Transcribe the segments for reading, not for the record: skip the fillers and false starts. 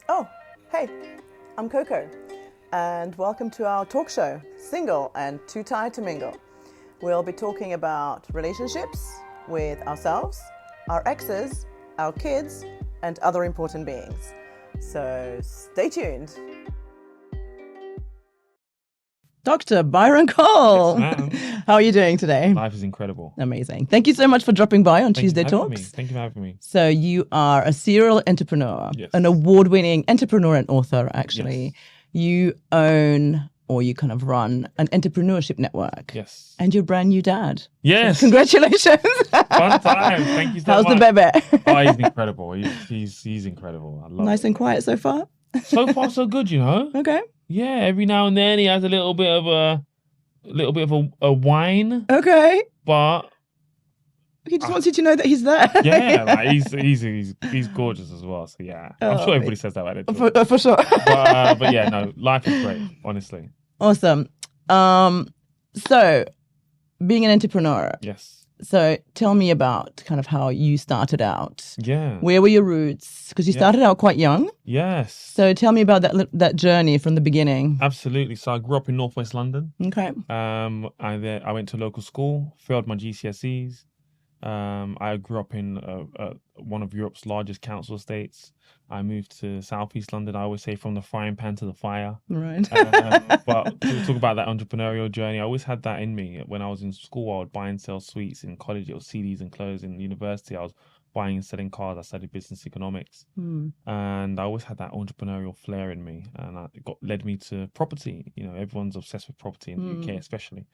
Oh, hey, I'm Coco, and welcome to our talk show, Single and Too Tired to Mingle. We'll be talking about relationships with ourselves, our exes, our kids, and other important beings. So stay tuned. Dr. Byron Cole. Yes, ma'am. How are you doing today? Life is incredible. Amazing. Thank you so much for dropping by on Tuesday Talks. Thank you for having me. So you are a serial entrepreneur, Yes. an award-winning entrepreneur and author, actually. Yes. You own, or you kind of run, an entrepreneurship network. Yes. And you're a brand new dad. Yes. Congratulations. Fun time. Thank you so How's much. the baby? Oh, he's incredible. He's incredible. I love Nice it. and quiet so far? So far, so good, you know? Okay. Yeah, every now and then he has a little bit of a whine, Okay. but He just wants you to know that he's there. yeah, like he's gorgeous as well. So yeah, I'm sure everybody says that about it. For sure. But yeah, no, life is great, honestly. Awesome. So being an entrepreneur. Yes. So tell me about kind of how you started out. Yeah. Where were your roots? Because you started out quite young. Yes. So tell me about that journey from the beginning. Absolutely. So I grew up in Northwest London. Okay. I went to local school, failed my GCSEs. I grew up in one of Europe's largest council estates. I moved to Southeast London. I always say from the frying pan to the fire. Right. But to talk about that entrepreneurial journey, I always had that in me. When I was in school, I would buy and sell sweets. In college, it was CDs and clothes. In university, I was buying and selling cars. I studied business economics. And I always had that entrepreneurial flair in me. And it led me to property. You know, everyone's obsessed with property in the UK, especially,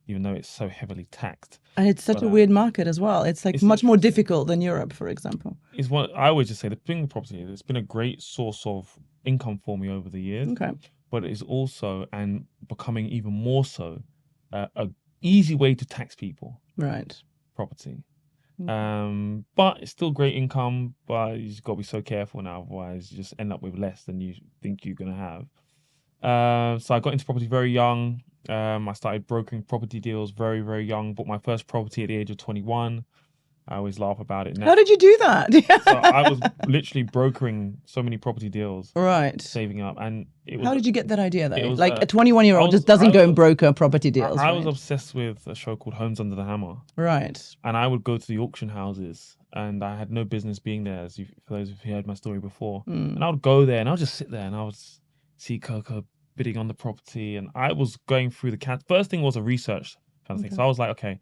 even though it's so heavily taxed. And it's such a weird market as well. It's like much more difficult than Europe, for example. It's what I always just say, the thing with property is it's been a great source of income for me over the years. Okay. But it's also, and becoming even more so, a easy way to tax people. Right. Property. But it's still great income, but you just got to be so careful now, otherwise you just end up with less than you think you're going to have. So I got into property very young. I started brokering property deals very, very young. Bought my first property at the age of 21. I always laugh about it now. How did you do that? So I was literally brokering so many property deals. Right. Saving up. And it was, how did you get that idea, though? Was, like a 21-year-old just doesn't go and broker property deals. I was obsessed with a show called Homes Under the Hammer. Right. And I would go to the auction houses, and I had no business being there, for those who've heard my story before. And I would go there, and I would just sit there, and I would see Coco bidding on the property, and I was going through the first thing was a research kind of thing. So I was like, okay,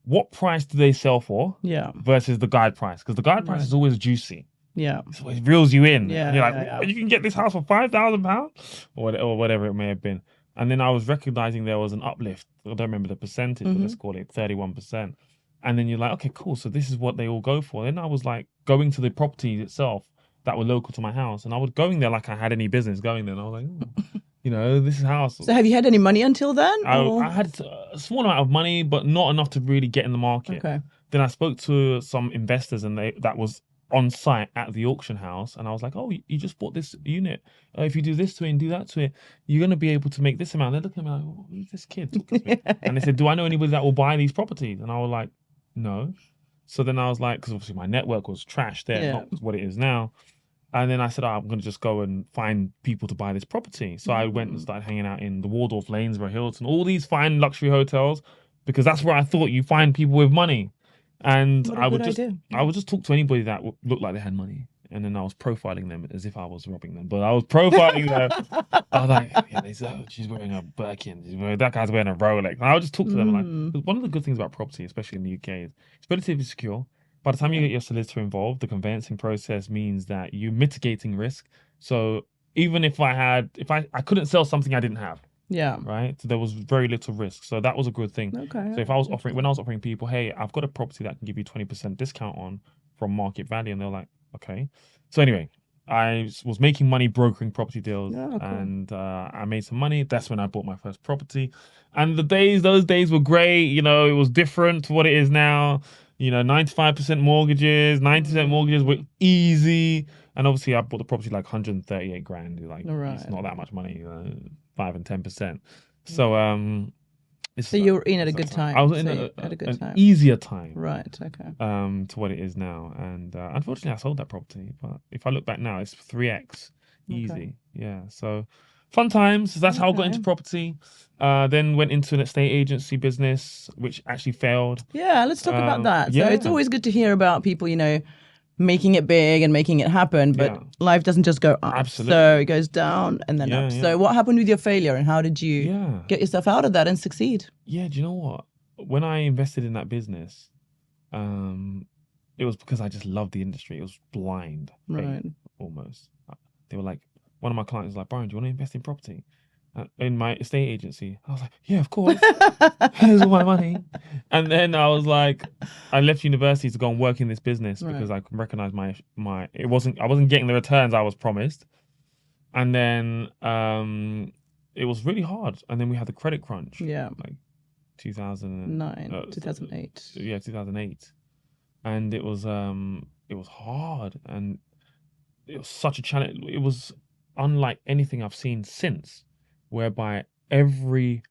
what price do they sell for? Yeah. Versus the guide price, because the guide price is always juicy. Yeah. So it reels you in. Yeah. And you're like, you can get this house for £5,000 or whatever it may have been. And then I was recognizing there was an uplift. I don't remember the percentage, but let's call it 31%. And then you're like, okay, cool. So this is what they all go for. Then I was like going to the properties itself that were local to my house, and I was going there like I had any business going there. And I was like, you know, this is house. So have you had any money until then? I had a small amount of money, but not enough to really get in the market. Okay. Then I spoke to some investors, and that was on site at the auction house, and I was like, oh, you just bought this unit. If you do this to it and do that to it, you're going to be able to make this amount. They're looking at me like, oh, who's this kid talking to me? And they said, do I know anybody that will buy these properties? And I was like, no. So then I was like, because obviously my network was trash there, not what it is now. And then I said, I'm going to just go and find people to buy this property. So I went and started hanging out in the Waldorf, Lanesborough, Hilton, all these fine luxury hotels, because that's where I thought you find people with money. And I would just talk to anybody that looked like they had money. And then I was profiling them as if I was robbing them. But I was profiling them. I was like, yeah, she's wearing a Birkin. That guy's wearing a Rolex. And I would just talk to them. Like, one of the good things about property, especially in the UK, is it's relatively secure. By the time you get your solicitor involved, the conveyancing process means that you're mitigating risk. So even if I couldn't sell something I didn't have. Yeah. Right. So there was very little risk. So that was a good thing. Okay. So if I was offering people, hey, I've got a property that can give you 20% discount on from market value, and they're like, okay. So anyway, I was making money brokering property deals, and I made some money. That's when I bought my first property. And those days were great. You know, it was different to what it is now. You know, 95% mortgages, 90% mortgages were easy. And obviously I bought the property like 138 grand. Like, it's not that much money, 5 and 10%. So, so you were in at a good time. I was in at a good time. Easier time. Right, okay. To what it is now. And unfortunately I sold that property. But if I look back now, it's 3x Easy. Yeah. So fun times. That's how I got into property. Then went into an estate agency business, which actually failed. Yeah, let's talk about that. So it's Yeah. always good to hear about people, making it big and making it happen, but Yeah. life doesn't just go up. Absolutely. So it goes down and then Yeah, up. yeah. So what happened with your failure and how did you Yeah. get yourself out of that and succeed? Yeah. Do you know what? When I invested in that business, it was because I just loved the industry. It was blind faith, Right. almost. They were like, one of my clients was like, Byron, do you want to invest in property? In my estate agency. I was like, yeah, of course. Here's all my money. And then I was like, I left university to go and work in this business because I recognized I wasn't getting the returns I was promised. And then it was really hard. And then we had the credit crunch. Yeah. Like 2008. 2008. And it was hard and it was such a challenge. It was unlike anything I've seen since, whereby every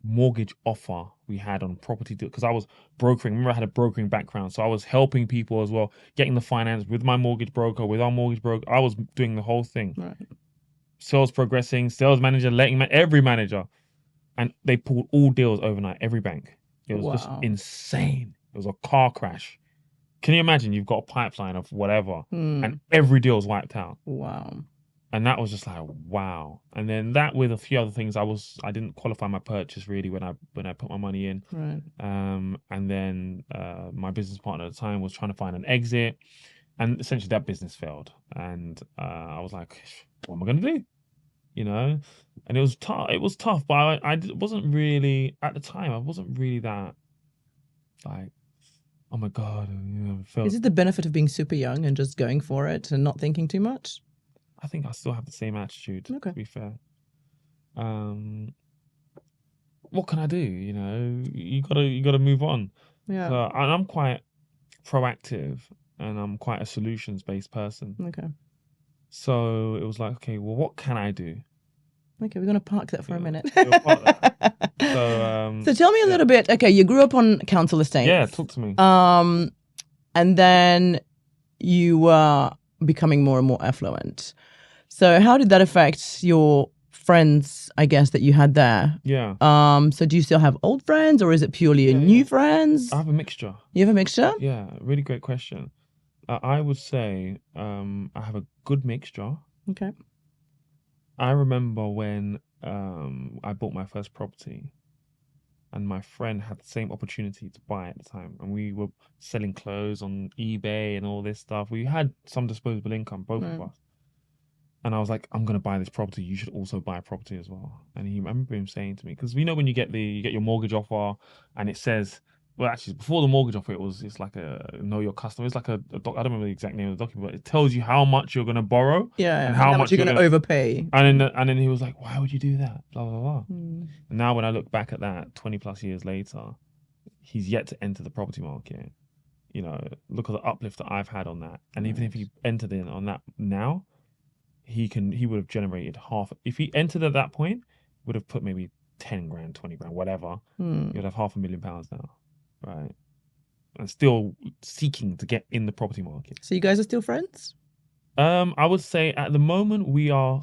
mortgage offer we had on property deal, because I was brokering. Remember, I had a brokering background, so I was helping people as well, getting the finance with my mortgage broker, with our mortgage broker. I was doing the whole thing. Right. Sales progressing, sales manager, every manager, and they pulled all deals overnight. Every bank. It was just insane. It was a car crash. Can you imagine? You've got a pipeline of whatever, and every deal's wiped out. Wow. And that was just like, wow. And then that with a few other things, I didn't qualify my purchase really when I put my money in. Right. And then my business partner at the time was trying to find an exit, and essentially that business failed. And I was like, what am I going to do? And it was tough. It was tough, but I wasn't really, at the time, I wasn't really that like, oh my God. Is it the benefit of being super young and just going for it and not thinking too much? I think I still have the same attitude, to be fair. What can I do? You gotta move on. Yeah. So, and I'm quite proactive and I'm quite a solutions-based person. Okay. So it was like, okay, well, what can I do? Okay, we're going to park that for a minute. We'll park that. So tell me a little bit. Okay, you grew up on council estates. Yeah, talk to me. And then you were becoming more and more affluent. So how did that affect your friends, I guess, that you had there? Yeah. So do you still have old friends or is it purely new friends? I have a mixture. You have a mixture? Yeah, really great question. I would say I have a good mixture. Okay. I remember when I bought my first property and my friend had the same opportunity to buy at the time. And we were selling clothes on eBay and all this stuff. We had some disposable income, both of us. And I was like, I'm going to buy this property. You should also buy a property as well. And I remember him saying to me, because when you get your mortgage offer and it says, well, actually, before the mortgage offer, it's like a know your customer. It's like I don't remember the exact name of the document, but it tells you how much you're going to borrow. Yeah. And how much you're going to overpay. And then he was like, why would you do that? Blah, blah, blah. And now when I look back at that 20 plus years later, he's yet to enter the property market. Look at the uplift that I've had on that. And even if he entered in on that now, he would have generated half. If he entered at that point, would have put maybe 10 grand, 20 grand, whatever. You'd have £500,000 now. Right. And still seeking to get in the property market. So you guys are still friends? I would say at the moment we're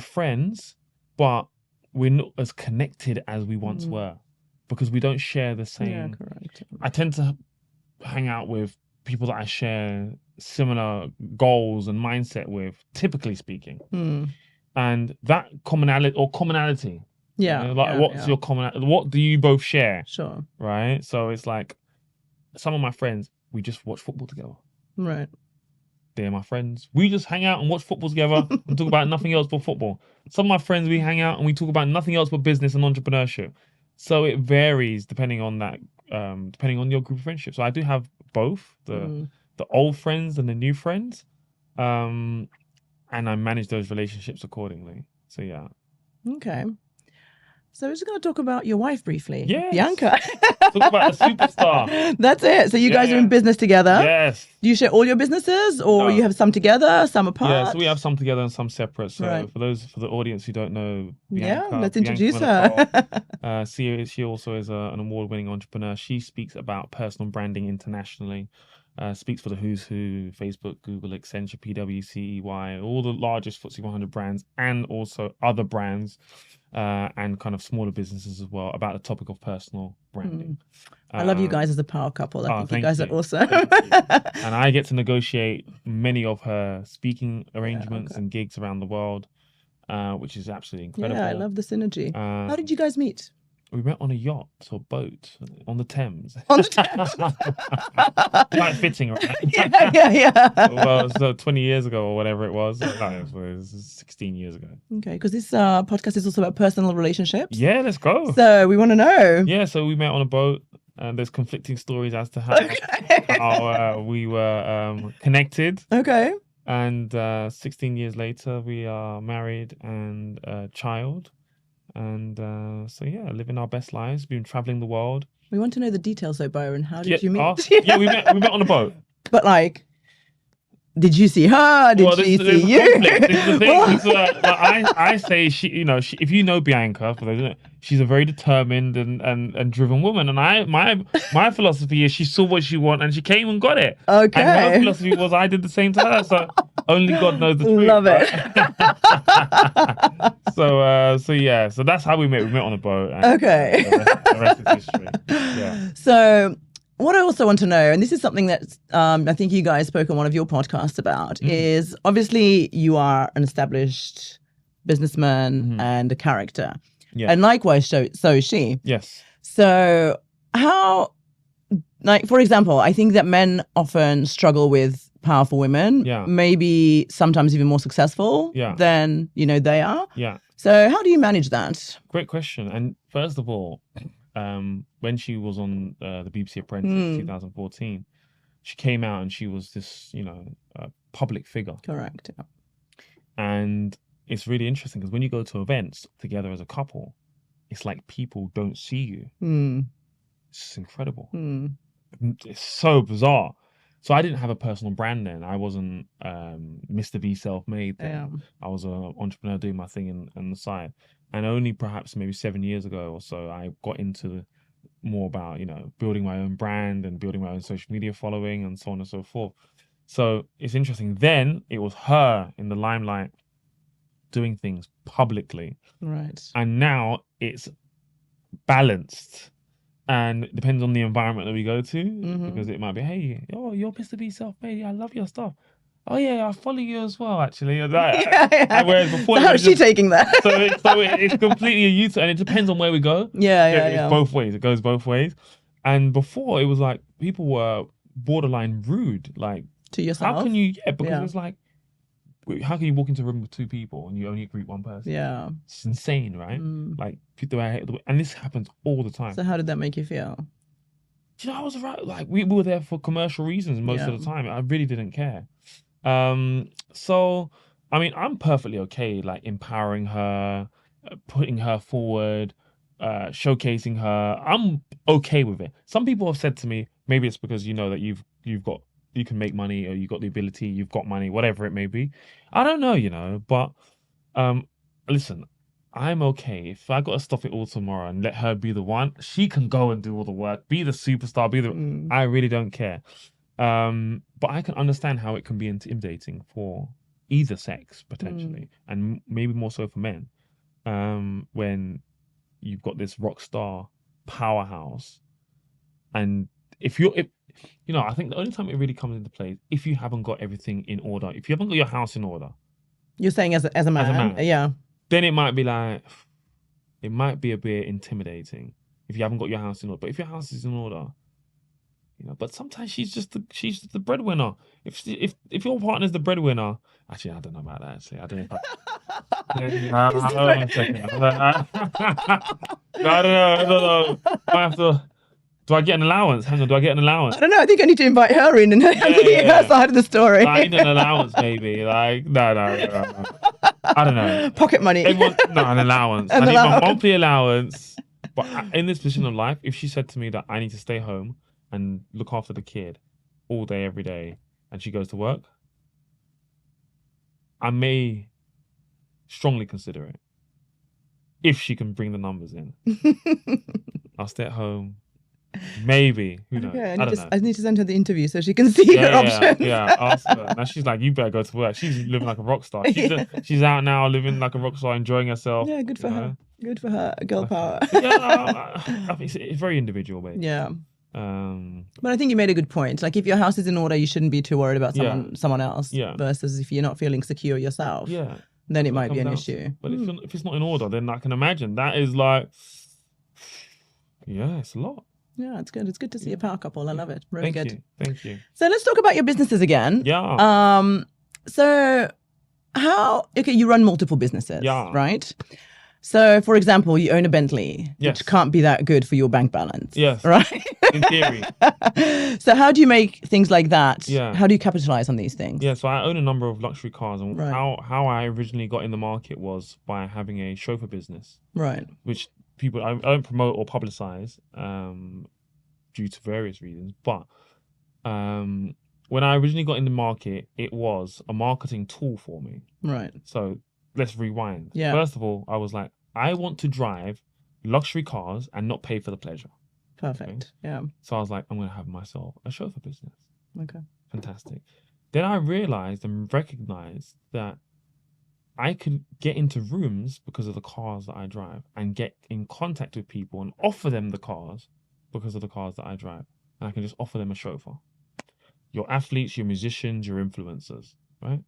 friends, but we're not as connected as we once were because we don't share the same. Yeah, correct. I tend to hang out with people that I share similar goals and mindset with, typically speaking. And that commonality. Yeah. What's your common? What do you both share? Sure. Right. So it's like some of my friends, we just watch football together. Right. They're my friends. We just hang out and watch football together and talk about nothing else but football. Some of my friends, we hang out and we talk about nothing else but business and entrepreneurship. So it varies depending on that, depending on your group of friendships. So I do have both the old friends and the new friends, and I manage those relationships accordingly. So yeah. Okay. So we're just going to talk about your wife briefly. Yes. Bianca. Talk about the superstar. That's it. So you guys are in business together. Yes. Do you share all your businesses or you have some together, some apart? Yeah, so we have some together and some separate. So Right. for the audience who don't know Bianca, let's Bianca introduce her. Miller-Cole, she also is an award-winning entrepreneur. She speaks about personal branding internationally. speaks for the who's who, Facebook, Google, Accenture, PwC, EY, all the largest FTSE 100 brands, and also other brands and kind of smaller businesses as well about the topic of personal branding. I love you guys as a power couple. I think you guys are awesome. And I get to negotiate many of her speaking arrangements and gigs around the world, which is absolutely incredible. Yeah, I love the synergy. How did you guys meet? We met on a yacht or boat on the Thames. On the Thames. Quite fitting, right? Yeah. Well, so 20 years ago or whatever it was. No, it was 16 years ago. Okay, because this podcast is also about personal relationships. Yeah, let's go. So we want to know. Yeah, so we met on a boat, and there's conflicting stories as to how we were connected. Okay. And 16 years later, we are married and a child. And so, yeah, living our best lives, been traveling the world. We want to know the details, though, Byron. How did you meet? Yeah, we met on a boat. But like, did you see her? Did she see you? This is the thing. I say she, if you know Bianca, for those, she's a very determined and driven woman. And my philosophy is she saw what she wanted and she came and got it. Okay. And her philosophy was I did the same to her. So only God knows the truth. Love it. Right? So that's how we met. We met on a boat. And, okay. The rest is history. Yeah. So what I also want to know, and this is something that I think you guys spoke on one of your podcasts about, is obviously you are an established businessman and a character. Yeah. And likewise, so is she. Yes. So how, like, for example, I think that men often struggle with powerful women, maybe sometimes even more successful than, they are. Yeah. So how do you manage that? Great question. And first of all, when she was on the BBC Apprentice in 2014, she came out and she was this, public figure. Correct. Yeah. And it's really interesting because when you go to events together as a couple, it's like people don't see you. It's incredible. It's so bizarre. So I didn't have a personal brand then. I wasn't Mr. V self-made then. I was an entrepreneur doing my thing on the side. And only perhaps maybe 7 years ago or so, I got into more about, building my own brand and building my own social media following and so on and so forth. So it's interesting. Then it was her in the limelight doing things publicly. Right. And now it's balanced. And it depends on the environment that we go to, because it might be, hey, you're Mr. B self-made. Yeah, I love your stuff. Oh yeah, I follow you as well, actually. Whereas before, so how is she taking that? so it's completely a U-turn, and it depends on where we go. It's both ways. It goes both ways. And before, it was like people were borderline rude, like to yourself. How can you? Yeah, because it's like, how can you walk into a room with two people and you only greet one person? Yeah, it's insane, right? Like and this happens all the time. So how did that make you feel? I was right. Like we were there for commercial reasons most of the time. I really didn't care. So, I mean, I'm perfectly okay, like empowering her, putting her forward, showcasing her. I'm okay with it. Some people have said to me, maybe it's because that you can make money or you got the ability, you've got money, whatever it may be. I don't know, but listen, I'm okay. If I got to stop it all tomorrow and let her be the one, she can go and do all the work, be the superstar, I really don't care. But I can understand how it can be intimidating for either sex, potentially, and maybe more so for men, when you've got this rock star powerhouse. And I think the only time it really comes into play is if you haven't got everything in order, if you haven't got your house in order. You're saying as a man? Yeah. Then it might be like, it might be a bit intimidating if you haven't got your house in order. But if your house is in order, but sometimes she's just the breadwinner. If your partner's the breadwinner, actually, I don't know about that. Actually, I don't know. I don't know. I have to. Do I get an allowance? Hang on, do I get an allowance? I don't know. I think I need to invite her in and hear her side of the story. I need an allowance, maybe. Like, no. I don't know. Pocket money. An allowance. I need my monthly allowance. But in this position of life, if she said to me that I need to stay home and look after the kid all day, every day, and she goes to work, I may strongly consider it. If she can bring the numbers in. I'll stay at home Maybe. Who knows? Okay, I don't know. I need to send her the interview so she can see her Yeah, options. yeah. Ask her. Now she's like, you better go to work. She's living like a rock star. She's out now living like a rock star, enjoying herself. Yeah, good for her. Good for her. Girl power. Yeah, I think it's very individual, mate. Yeah. Um, But I think you made a good point. Like if your house is in order, you shouldn't be too worried about someone else. Yeah. Versus if you're not feeling secure yourself. Yeah. Then it might be an issue. But if it's not in order, then I can imagine that is like, yeah, it's a lot. Yeah, it's good. It's good to see a power couple. I love it. Really good. Thank you. So let's talk about your businesses again. Yeah. So you run multiple businesses, right? So, for example, you own a Bentley, which can't be that good for your bank balance. Yes. Right? In theory. So how do you make things like that? Yeah. How do you capitalize on these things? Yeah, so I own a number of luxury cars, and how I originally got in the market was by having a chauffeur business. Right. Which I don't promote or publicize due to various reasons. But when I originally got in the market, it was a marketing tool for me. Right. So let's rewind. Yeah. First of all, I was like, I want to drive luxury cars and not pay for the pleasure. Perfect. Okay? Yeah. So I was like, I'm going to have myself a chauffeur business. Okay. Fantastic. Then I realized and recognized that I could get into rooms because of the cars that I drive and get in contact with people and offer them the cars because of the cars that I drive. And I can just offer them a chauffeur. Your athletes, your musicians, your influencers, right?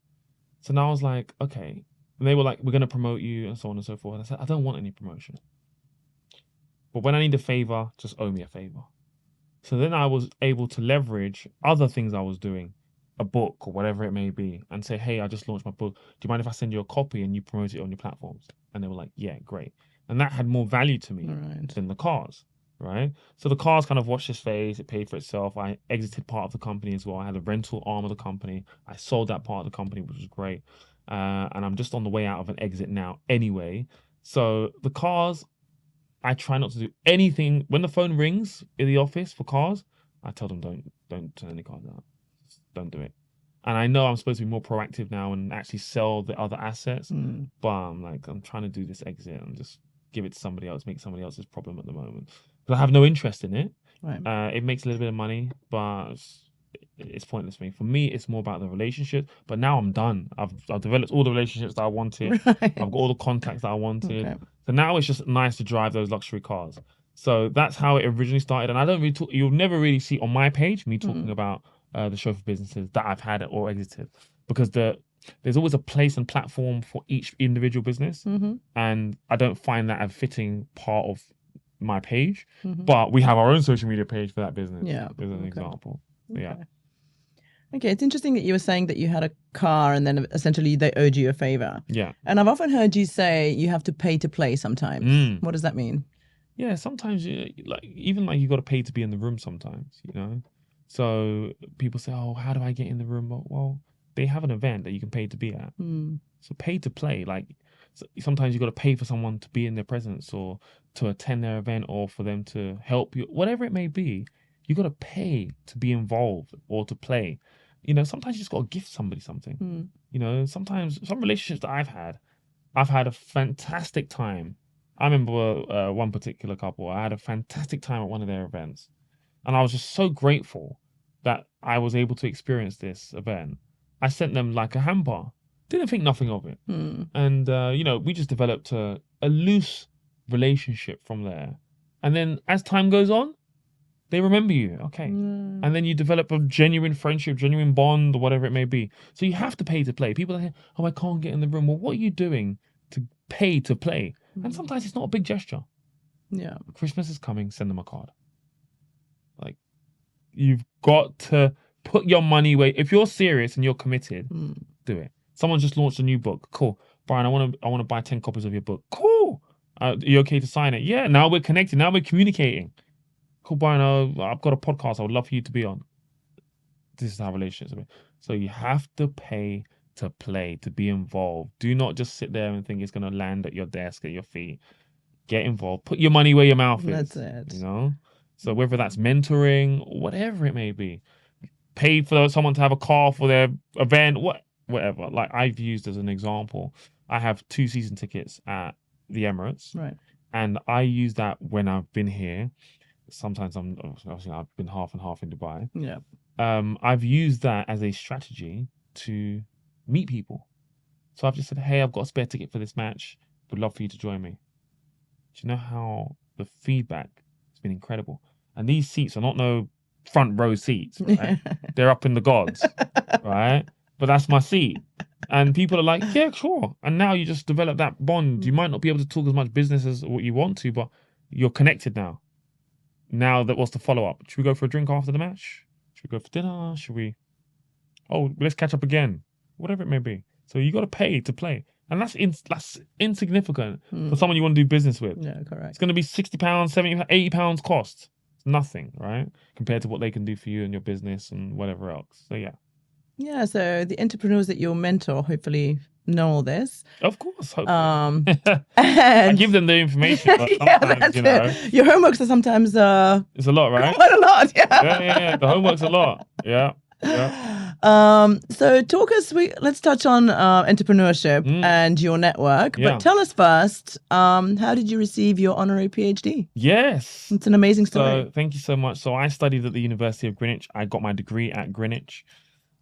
So now I was like, okay. And they were like, we're going to promote you and so on and so forth. And I said, I don't want any promotion. But when I need a favor, just owe me a favor. So then I was able to leverage other things I was doing, a book or whatever it may be, and say, hey, I just launched my book. Do you mind if I send you a copy and you promote it on your platforms? And they were like, yeah, great. And that had more value to me than the cars, right? So the cars kind of washed its face. It paid for itself. I exited part of the company as well. I had a rental arm of the company. I sold that part of the company, which was great. And I'm just on the way out of an exit now anyway. So the cars, I try not to do anything. When the phone rings in the office for cars, I tell them don't turn any cars out. Don't do it. And I know I'm supposed to be more proactive now and actually sell the other assets. But I'm trying to do this exit and just give it to somebody else, make somebody else's problem at the moment. Because I have no interest in it. Right. It makes a little bit of money, but it's pointless for me. For me, it's more about the relationship. But now I'm done. I've developed all the relationships that I wanted. Right. I've got all the contacts that I wanted. Okay. So now it's just nice to drive those luxury cars. So that's how it originally started. And I don't really talk. You'll never really see on my page me talking about the chauffeur businesses that I've had or exited, because there's always a place and platform for each individual business, and I don't find that a fitting part of my page. But we have our own social media page for that business. Yeah, as an example. So, yeah. Okay, it's interesting that you were saying that you had a car and then essentially they owed you a favor. Yeah. And I've often heard you say you have to pay to play sometimes. What does that mean? Yeah, sometimes you got to pay to be in the room sometimes, you know? So people say, oh, how do I get in the room? Well, they have an event that you can pay to be at. So pay to play. Sometimes you got to pay for someone to be in their presence or to attend their event or for them to help you, whatever it may be. You got to pay to be involved or to play. You know, sometimes you just got to gift somebody something. You know, sometimes some relationships that I've had a fantastic time. I remember one particular couple. I had a fantastic time at one of their events. And I was just so grateful that I was able to experience this event. I sent them like a hamper. Didn't think nothing of it. And, we just developed a loose relationship from there. And then as time goes on, they remember you. Okay. And then you develop a genuine friendship, genuine bond, or whatever it may be. So you have to pay to play. People are saying, oh, I can't get in the room. Well, what are you doing to pay to play? And sometimes it's not a big gesture. Yeah. Christmas is coming. Send them a card. Like, you've got to put your money away. If you're serious and you're committed, do it. Someone just launched a new book. Cool. Brian, I want to buy 10 copies of your book. Cool. Are you okay to sign it? Yeah. Now we're connected. Now we're communicating. Cool, Brian. I've got a podcast I would love for you to be on. This is how relationships are. So you have to pay to play, to be involved. Do not just sit there and think it's going to land at your desk, at your feet. Get involved. Put your money where your mouth is. That's it. You know? So whether that's mentoring, whatever it may be, pay for someone to have a car for their event, whatever. Like I've used as an example, I have 2 season tickets at the Emirates. Right. And I use that when I've been here. sometimes obviously I've been half and half in Dubai. Yeah. I've used that as a strategy to meet people. So I've just said, hey, I've got a spare ticket for this match. Would love for you to join me. Do you know how the feedback has been incredible? And these seats are not no front row seats, right? They're up in the gods, right? But that's my seat. And people are like, yeah, sure. And now you just develop that bond. You might not be able to talk as much business as what you want to, but you're connected now. Now that what's the follow up? Should we go for a drink after the match? Should we go for dinner? Should we? Oh, let's catch up again. Whatever it may be. So you got to pay to play. And that's insignificant for someone you want to do business with. Yeah, correct. It's going to be £60, £70, £80 cost. It's nothing, right? Compared to what they can do for you and your business and whatever else. So, yeah. Yeah, so the entrepreneurs that you'll mentor hopefully know all this. Of course. Hopefully. And I give them the information, but sometimes, your homeworks are sometimes it's a lot, right? quite a lot, yeah. Yeah. The homework's a lot. Yeah. So let's touch on entrepreneurship and your network. Yeah. But tell us first, how did you receive your honorary PhD? Yes. It's an amazing story. So thank you so much. So I studied at the University of Greenwich. I got my degree at Greenwich.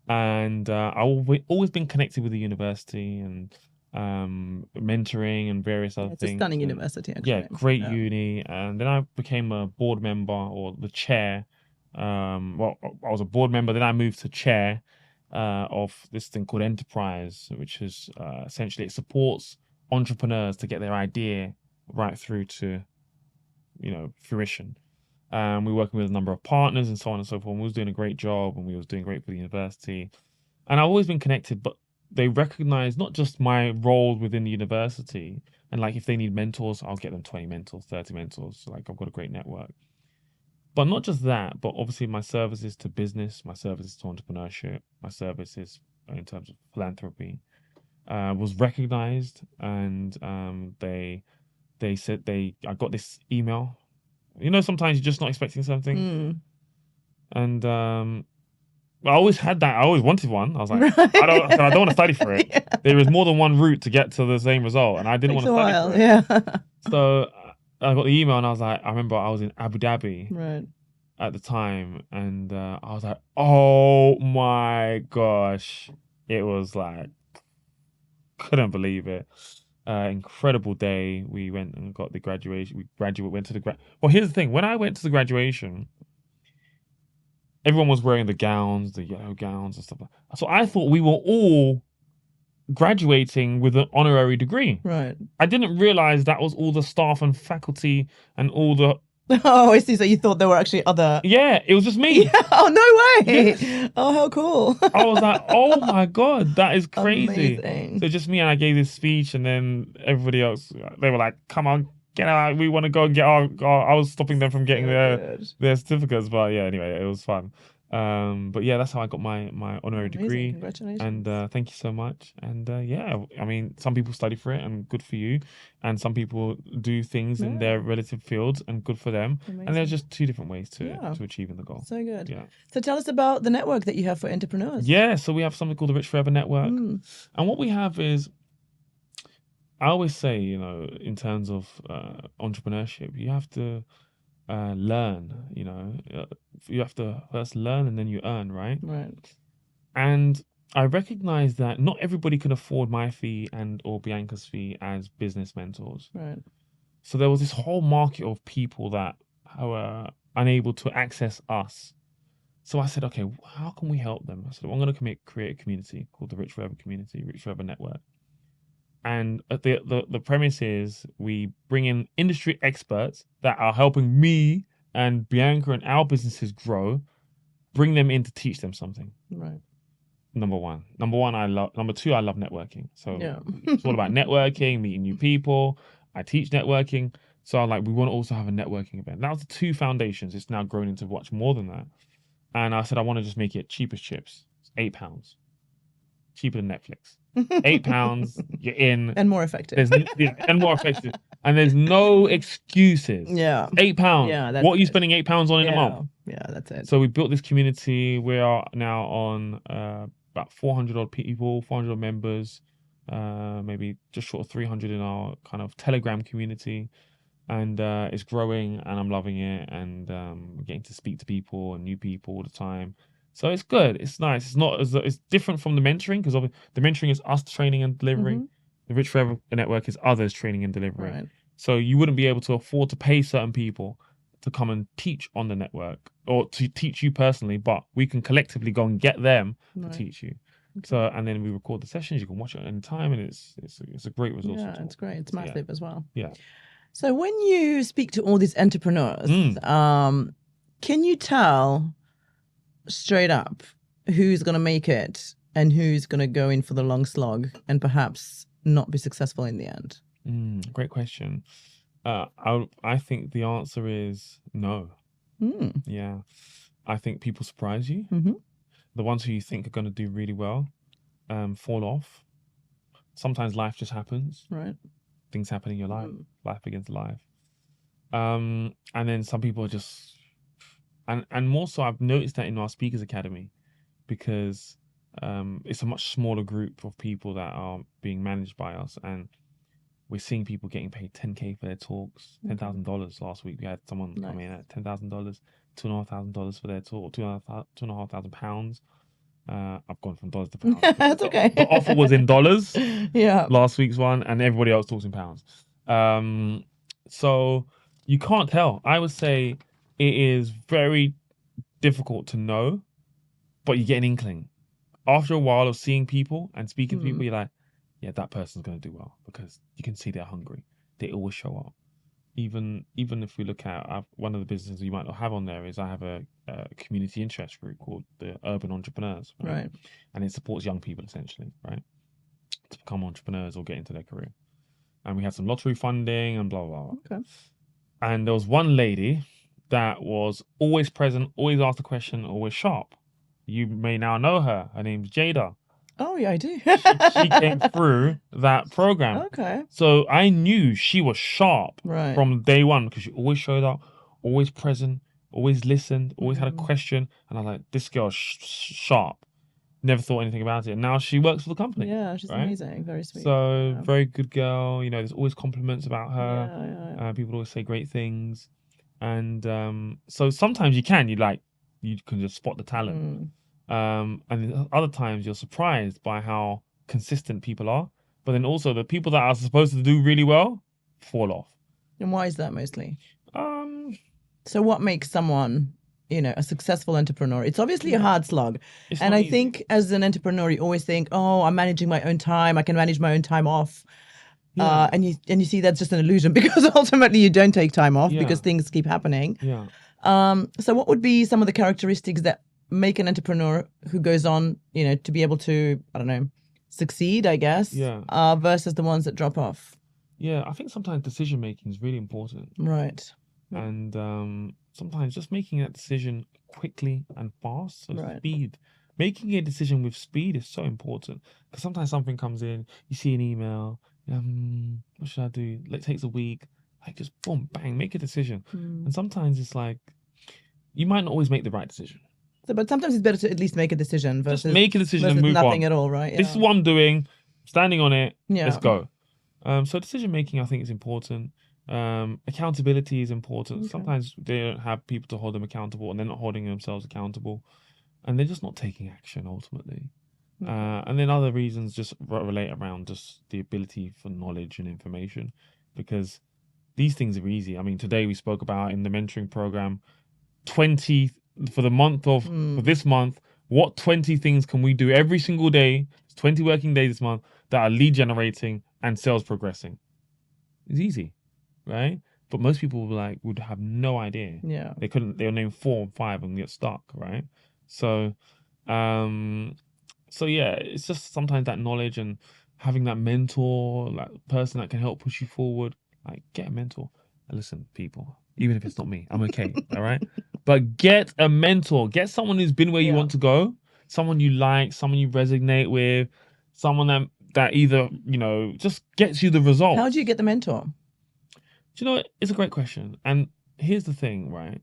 And I've always been connected with the university and mentoring and various other It's things. a stunning university, actually. Yeah, great uni. And then I became a board member or the chair. Well, I was a board member. Then I moved to chair of this thing called Enterprise, which is essentially it supports entrepreneurs to get their idea right through to, fruition. We were working with a number of partners and so on and so forth. And we was doing a great job and we was doing great for the university. And I've always been connected, but they recognize not just my role within the university. And like, if they need mentors, I'll get them 20 mentors, 30 mentors. Like, I've got a great network. But not just that, but obviously my services to business, my services to entrepreneurship, my services in terms of philanthropy was recognized. And they said I got this email. Sometimes you're just not expecting something. And I always had that. I always wanted one. I was like, I don't want to study for it. Yeah. There is more than one route to get to the same result. And I didn't want to study for it. Yeah. So I got the email and I was like, I remember I was in Abu Dhabi at the time. And I was like, oh my gosh. It was like, couldn't believe it. Incredible day. We went and got the graduation. Went to the Well, here's the thing. When I went to the graduation, everyone was wearing the gowns, the yellow gowns and stuff like that. So I thought we were all graduating with an honorary degree. Right. I didn't realize that was all the staff and faculty and all the... Oh, I see. So you thought there were actually other... Yeah, it was just me. Yeah. Oh, no way. Yes. Oh, how cool. I was like, oh my God, that is crazy. Amazing. So just me, and I gave this speech, and then everybody else, they were like, come on, get out. We want to go and get our I was stopping them from getting their certificates. But yeah, anyway, it was fun. But yeah, that's how I got my honorary degree. Congratulations. And thank you so much. And yeah, I mean, some people study for it and good for you. And some people do things in their relative fields and good for them. Amazing. And there's just two different ways to achieving the goal. So good. Yeah. So tell us about the network that you have for entrepreneurs. Yeah, so we have something called the Rich Forever Network. And what we have is, I always say, in terms of entrepreneurship, you have to learn, you have to first learn and then you earn, right? Right. And I recognize that not everybody can afford my fee or Bianca's fee as business mentors. Right. So there was this whole market of people that were unable to access us. So I said, okay, how can we help them? I said, well, I'm going to create a community called the Rich Forever Community, Rich Forever Network. And the premise is we bring in industry experts that are helping me and Bianca and our businesses grow, bring them in to teach them something. Right. Number one, number two, I love networking. So it's all about networking, meeting new people. I teach networking. So I'm like, we want to also have a networking event. That was the two foundations. It's now grown into much more than that. And I said, I want to just make it cheap as chips. It's £8. Cheaper than Netflix. £8, you're in. And more effective. And more effective. And there's no excuses. Yeah. £8. Yeah. What are you spending £8 on in a month? Yeah, that's it. So we built this community. We are now on about 400 odd people, 400 odd members, maybe just short of 300 in our kind of Telegram community. and it's growing, and I'm loving it, and getting to speak to people and new people all the time. So it's good. It's nice. It's not as it's different from the mentoring because the mentoring is us training and delivering. The Rich Forever Network is others training and delivering. Right. So you wouldn't be able to afford to pay certain people to come and teach on the network or to teach you personally, but we can collectively go and get them to teach you. So, and then we record the sessions. You can watch it at any time, and it's a great resource. Yeah, it's great. It's massive as well. Yeah. So when you speak to all these entrepreneurs, can you tell straight up who's going to make it and who's going to go in for the long slog and perhaps not be successful in the end? Great question. I think the answer is no. Yeah. I think people surprise you. The ones who you think are going to do really well fall off. Sometimes life just happens. Right. Things happen in your life. Life begins life. And then some people are just... And more so, I've noticed that in our Speakers Academy because it's a much smaller group of people that are being managed by us. And we're seeing people getting paid $10K for their talks, $10,000 last week. We had someone come in at $10,000, $2,500 for their talk, £2,500. I've gone from dollars to pounds. That's okay. The offer was in dollars. Yeah. Last week's one, and everybody else talks in pounds. So you can't tell. I would say it is very difficult to know, but you get an inkling. After a while of seeing people and speaking to people, you're like, yeah, that person's going to do well because you can see they're hungry. They always show up. Even if we look at one of the businesses you might not have on there is I have a community interest group called the Urban Entrepreneurs. Right? And it supports young people essentially, right, to become entrepreneurs or get into their career. And we had some lottery funding and blah, blah, blah. Okay. And there was one lady that was always present, always asked a question, always sharp. You may now know her. Her name's Jada. Oh, yeah, I do. She came through that program. Okay. So I knew she was sharp Right. from day one because she always showed up, always present, always listened, always had a question. And I was like, this girl's sharp. Never thought anything about it. And now she works for the company. Yeah, she's amazing. Very sweet. So very good girl. You know, there's always compliments about her. Yeah. People always say great things. And so sometimes you can just spot the talent. And other times you're surprised by how consistent people are. But then also the people that are supposed to do really well fall off. And why is that mostly? So what makes someone, a successful entrepreneur? It's obviously a hard slog. And I think as an entrepreneur, you always think, oh, I'm managing my own time. I can manage my own time off. Yeah. And you see that's just an illusion because ultimately you don't take time off because things keep happening. Yeah. So what would be some of the characteristics that make an entrepreneur who goes on, to be able to, I don't know, succeed, I guess, versus the ones that drop off? Yeah, I think sometimes decision making is really important. Right. And sometimes just making that decision quickly and fast, so speed. Making a decision with speed is so important because sometimes something comes in, you see an email, what should I do? It takes a week, just boom, bang, make a decision. And sometimes it's like, you might not always make the right decision. So, but sometimes it's better to at least make a decision versus just make a decision and move nothing on. at all, right? Yeah. This is what I'm doing, standing on it, let's go. So decision making, I think, is important. Accountability is important. Okay. Sometimes they don't have people to hold them accountable and they're not holding themselves accountable and they're just not taking action ultimately. Okay. And then other reasons just relate around just the ability for knowledge and information because these things are easy. I mean, today we spoke about in the mentoring program, 20 for the month of for this month, what 20 things can we do every single day, 20 working days this month that are lead generating and sales progressing? It's easy, right? But most people would have no idea. Yeah. They'll name 4 or 5 and get stuck, right? So yeah, it's just sometimes that knowledge and having that mentor, person that can help push you forward. Get a mentor. And listen, people, even if it's not me, I'm okay, all right? But get a mentor. Get someone who's been where you want to go, someone you like, someone you resonate with, someone that either, just gets you the result. How do you get the mentor? Do you know what? It's a great question. And here's the thing, right?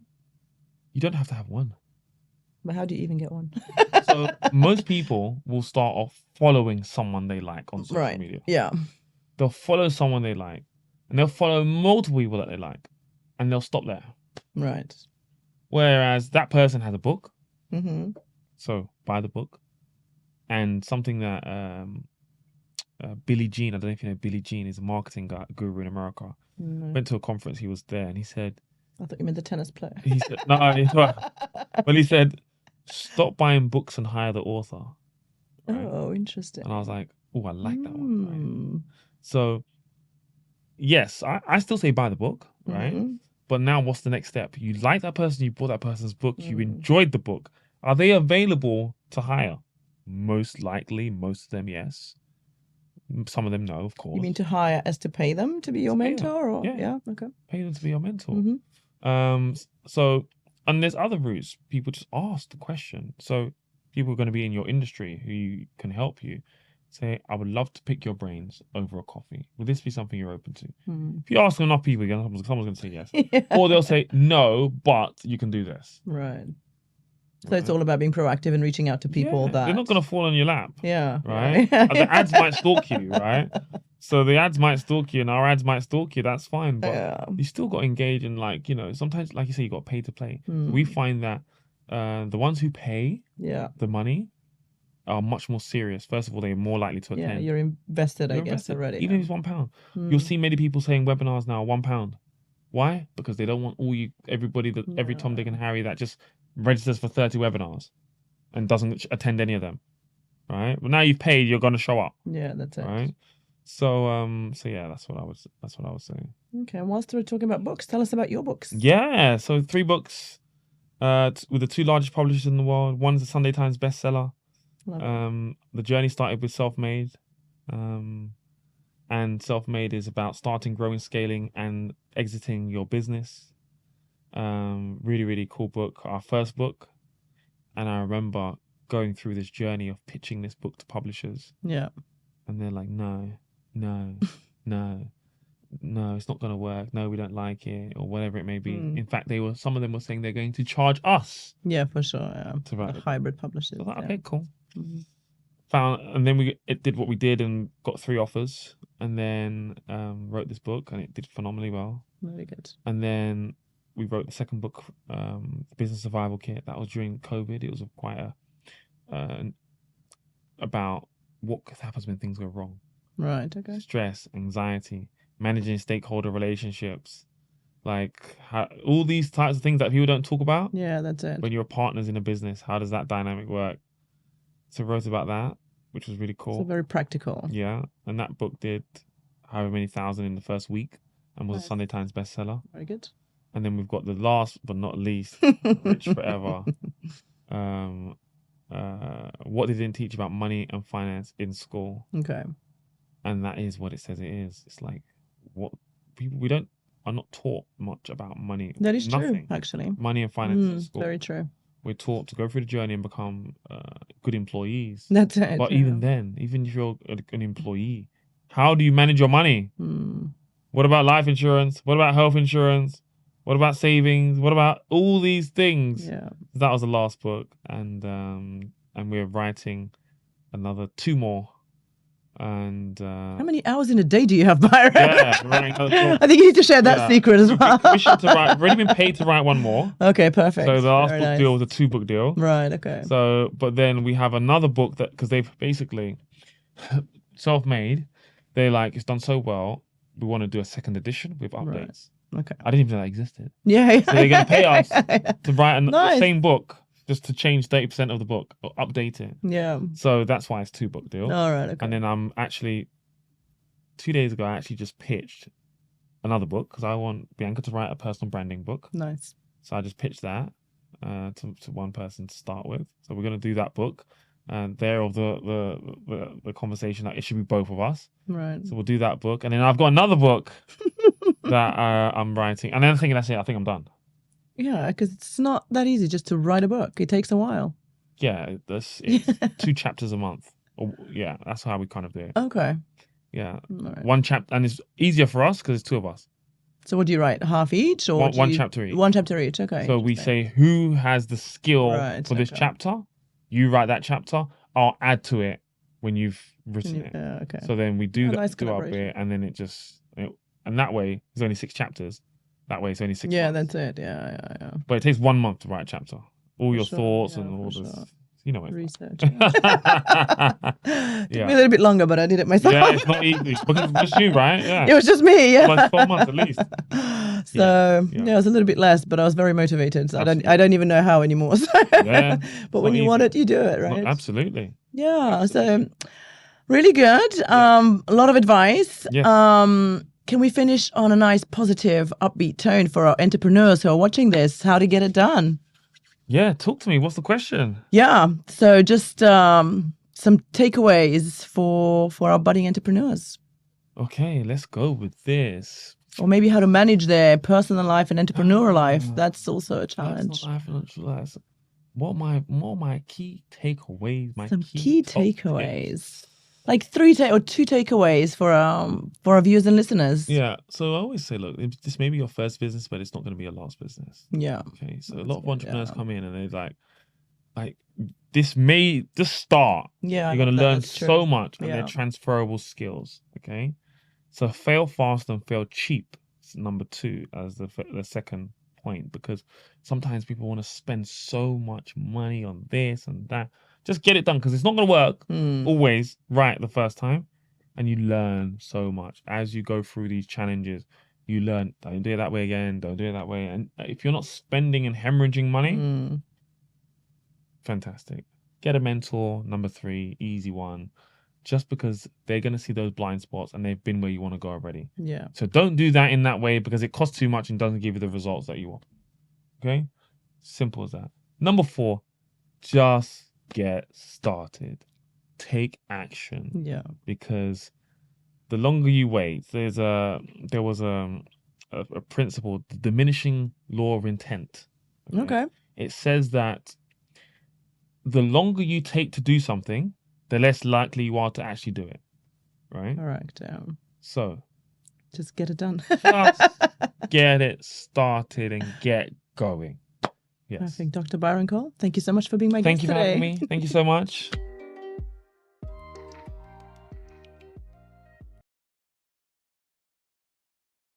You don't have to have one. But how do you even get one? So most people will start off following someone they like on social media. Yeah. They'll follow someone they like. and they'll follow multiple people that they like, and they'll stop there. Right. Whereas that person has a book, Mm-hmm. so buy the book. And something that Billy Jean, I don't know if you know Billy Jean, is a marketing guru in America. No. Went to a conference, he was there, and he said, I thought you meant the tennis player. he said, no, well, he said, stop buying books and hire the author. Right? Oh, interesting. And I was like, oh, I like that one. Right? Mm. So, yes, I still say buy the book, right? Mm-hmm. But now what's the next step? You like that person, you bought that person's book, you enjoyed the book. Are they available to hire? Most likely, most of them, yes. Some of them, no, of course. You mean to hire as to pay them to be your mentor? Or Yeah. Okay. Pay them to be your mentor. Mm-hmm. So, and there's other routes. People just ask the question. So people are going to be in your industry who can help you. Say, I would love to pick your brains over a coffee. Would this be something you're open to? If you ask enough people, someone's going to say yes. Yeah. Or they'll say, no, but you can do this. Right. So it's all about being proactive and reaching out to people that... They're not going to fall on your lap. Yeah. Right? The ads might stalk you, right? So the ads might stalk you and our ads might stalk you. That's fine. But you still got to engage in, like, you know, sometimes, like you say, you got to pay to play. So we find that the ones who pay the money are much more serious. First of all, they're more likely to attend. Yeah, you're invested, I guess, already. Even if it's £1. You'll see many people saying webinars now are £1. Why? Because they don't want everybody, every Tom, Dick and Harry that just registers for 30 webinars and doesn't attend any of them. Right? But now you've paid, you're going to show up. Yeah, that's it. Right? So yeah, that's what I was saying. Okay, and whilst we're talking about books, tell us about your books. Yeah, so 3 books with the 2 largest publishers in the world. One's a Sunday Times bestseller. The journey started with Self-Made. And Self-Made is about starting, growing, scaling, and exiting your business. Really, really cool book. Our first book. And I remember going through this journey of pitching this book to publishers. Yeah. And they're like, no, it's not going to work. No, we don't like it, or whatever it may be. In fact, some of them were saying they're going to charge us. Yeah, for sure. Yeah. To write the hybrid publishers. So I thought, okay, cool. And then it did what we did and got 3 offers, and then wrote this book, and it did phenomenally well. Very good. And then we wrote the second book, the Business Survival Kit. That was during COVID. It was quite about what happens when things go wrong. Right. Okay. Stress, anxiety, managing stakeholder relationships, like all these types of things that people don't talk about. Yeah, that's it. When you're partners in a business, how does that dynamic work? So I wrote about that, which was really cool. So very practical. Yeah, and that book did however many thousand in the first week and was a Sunday Times bestseller. Very good. And then we've got the last but not least, Rich Forever. What they didn't teach about money and finance in school. Okay. And that is what it says it is. It's like what people are not taught much about money. That is Nothing. true, actually. Money and finance in school. Very true. We're taught to go through the journey and become good employees. That's it. But even if you're an employee, how do you manage your money? What about life insurance? What about health insurance? What about savings? What about all these things? Yeah. That was the last book, and we're writing another 2 more. And how many hours in a day do you have, Byron? Yeah, I think you need to share that secret as well. Commissioned to write. I've already been paid to write 1 more. Okay, perfect. So the last book deal was a 2-book deal. Right. Okay. So, but then we have another book that, because they've basically Self-Made, they like, it's done so well, we want to do a 2nd edition with updates. Right. Okay. I didn't even know that existed. Yeah. So they're going to pay us to write the same book, just to change 30% of the book or update it. Yeah. So that's why it's 2-book deal. All right. Okay. And then I'm actually 2 days ago, I actually just pitched another book because I want Bianca to write a personal branding book. Nice. So I just pitched that to one person to start with. So we're going to do that book. And there of the conversation that it should be both of us. Right. So we'll do that book. And then I've got another book that I'm writing. And then I'm thinking, that's it. I think I'm done. Yeah, because it's not that easy just to write a book. It takes a while. Yeah, it's 2 chapters a month. Yeah, that's how we kind of do it. Okay. Yeah. Right. 1 chapter. And it's easier for us because it's 2 of us. So what do you write? Half each? Or one chapter each. 1 chapter each. Okay. So we say, who has the skill for this chapter? You write that chapter. I'll add to it when you've written it. Okay. So then we do that, nice do our bit, and then it And that way, it's only 6 chapters. That way, it's only 6 Yeah, months. that's it. Yeah. But it takes 1 month to write a chapter. All For your sure, thoughts yeah, and all for this. sure. You know what it's Research. like. Took me a little bit longer, but I did it myself. Yeah, it's not easy because it's just you, right? Yeah. It was just me. Yeah. Like 12 months at least. So Yeah. it was a little bit less, but I was very motivated. So Absolutely. I don't even know how anymore. So. Yeah, But when you want it, you do it, No, right? absolutely. Yeah. So really good. A lot of advice. Yes. Can we finish on a nice, positive, upbeat tone for our entrepreneurs who are watching this? How to get it done? Yeah, talk to me. What's the question? Yeah. So just some takeaways for our budding entrepreneurs. Okay, let's go with this. Or maybe how to manage their personal life and entrepreneurial life. That's also a challenge. Personal life and entrepreneurial life. What are my key takeaways? Some key top takeaways. tips? Like 2 takeaways for our viewers and listeners. Yeah. So I always say, look, this may be your first business, but it's not going to be your last business. Yeah. Okay. So a lot of entrepreneurs come in and they're like this may just start. Yeah. You're going to learn that's true. so much and Yeah. they're transferable skills. Okay. So fail fast and fail cheap is number 2 as the second point, because sometimes people want to spend so much money on this and that. Just get it done, because it's not going to work always right the first time. And you learn so much as you go through these challenges. You learn, don't do it that way again, don't do it that way. And if you're not spending and hemorrhaging money, fantastic. Get a mentor, number 3, easy one. Just because they're going to see those blind spots and they've been where you want to go already. Yeah. So don't do that in that way, because it costs too much and doesn't give you the results that you want. Okay? Simple as that. Number 4, just get started. Take action. Yeah. Because the longer you wait, there was a principle, the diminishing law of intent. Okay. It says that the longer you take to do something, the less likely you are to actually do it. Right? Correct. So just get it done. just get it started and get going. Yes. Perfect. Dr. Byron Cole, thank you so much for being my guest Thank you for today. having me. Thank you so much.